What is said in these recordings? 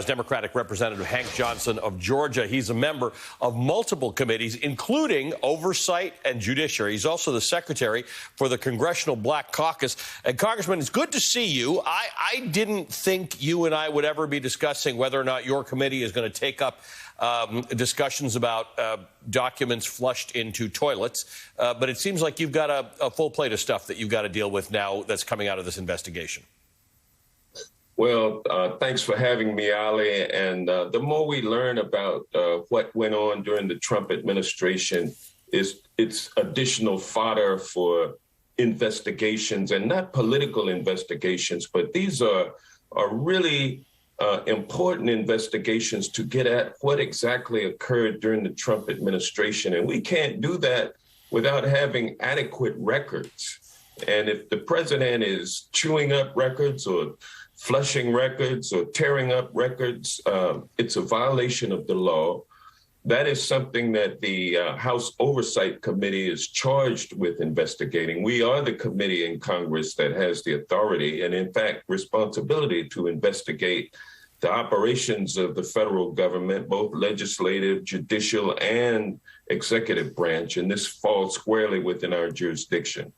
Democratic Representative Hank Johnson of Georgia. He's a member of multiple committees, including Oversight and Judiciary. He's also the secretary for the Congressional Black Caucus. And Congressman, it's good to see you. I didn't think you and I would ever be discussing whether or not your committee is going to take up discussions about documents flushed into toilets. But it seems like you've got a full plate of stuff that you've got to deal with now that's coming out of this investigation. Well, thanks for having me, Ali. And the more we learn about what went on during the Trump administration, it's additional fodder for investigations, and not political investigations, but these are really important investigations to get at what exactly occurred during the Trump administration. And we can't do that without having adequate records. And if the president is chewing up records or flushing records or tearing up records, it's a violation of the law. That is something that the House Oversight Committee is charged with investigating. We are the committee in Congress that has the authority and, in fact, responsibility to investigate the operations of the federal government, both legislative, judicial, and executive branch. And this falls squarely within our jurisdiction.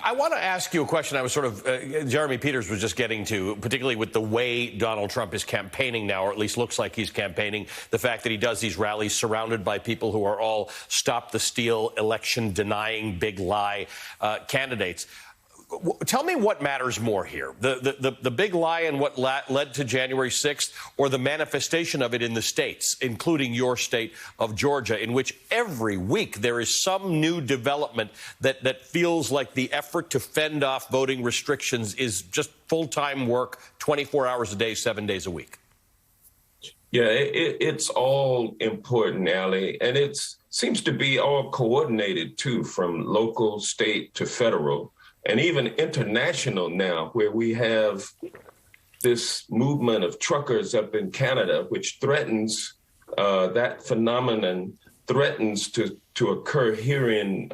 I want to ask you a question I was Jeremy Peters was just getting to, particularly with the way Donald Trump is campaigning now, or at least looks like he's campaigning, the fact that he does these rallies surrounded by people who are all stop the steal, election denying, big lie candidates. Tell me what matters more here, the big lie and what led to January 6th, or the manifestation of it in the states, including your state of Georgia, in which every week there is some new development that feels like the effort to fend off voting restrictions is just full-time work, 24 hours a day, 7 days a week. Yeah, it's all important, Ali, and it seems to be all coordinated, too, from local, state to federal. And even international now, where we have this movement of truckers up in Canada, which threatens, that phenomenon threatens to occur here in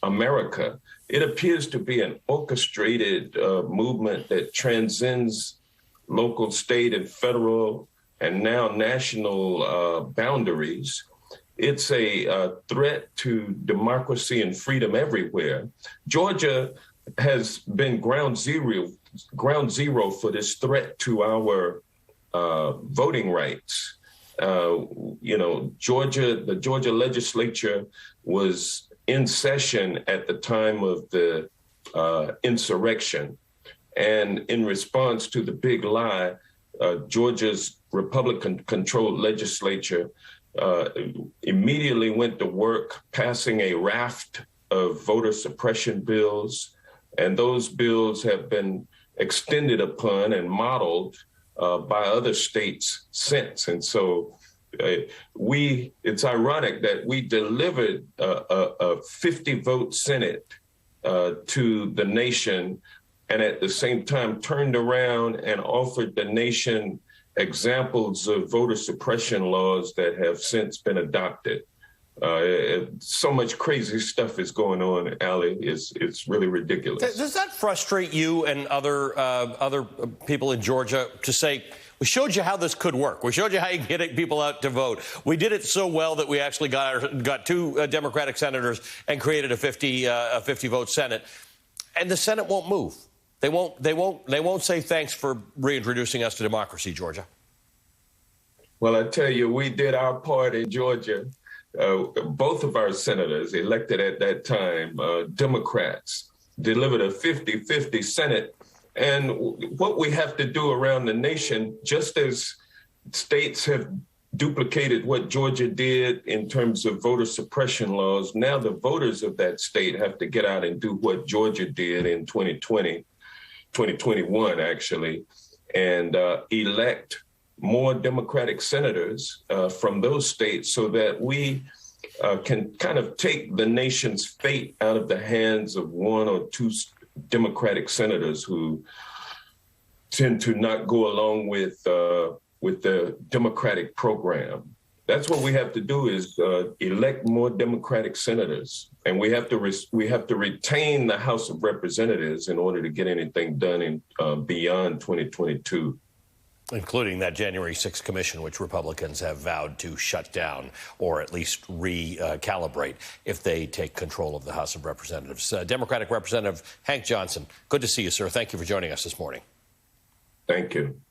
America. It appears to be an orchestrated movement that transcends local, state, and federal, and now national boundaries. It's a threat to democracy and freedom everywhere. Georgia has been ground zero for this threat to our voting rights. The Georgia legislature was in session at the time of the insurrection. And in response to the big lie, Georgia's Republican-controlled legislature immediately went to work passing a raft of voter suppression bills, and those bills have been extended upon and modeled by other states since. And so it's ironic that we delivered a 50-vote Senate to the nation, and at the same time turned around and offered the nation examples of voter suppression laws that have since been adopted. So much crazy stuff is going on, Ali. It's really ridiculous. Does that frustrate you and other people in Georgia to say, we showed you how this could work. We showed you how you can get people out to vote. We did it so well that we actually got two Democratic senators and created a 50-vote Senate, and the Senate won't move. They won't say thanks for reintroducing us to democracy, Georgia. Well, I tell you, we did our part in Georgia. Both of our senators elected at that time, Democrats, delivered a 50-50 Senate. And what we have to do around the nation, just as states have duplicated what Georgia did in terms of voter suppression laws, now the voters of that state have to get out and do what Georgia did in 2021, actually, and elect more Democratic senators from those states so that we can kind of take the nation's fate out of the hands of one or two Democratic senators who tend to not go along with the Democratic program. That's what we have to do, is elect more Democratic senators, and we have to retain the House of Representatives in order to get anything done in beyond 2022. Including that January 6th commission, which Republicans have vowed to shut down or at least recalibrate if they take control of the House of Representatives. Democratic Representative Hank Johnson, good to see you, sir. Thank you for joining us this morning. Thank you.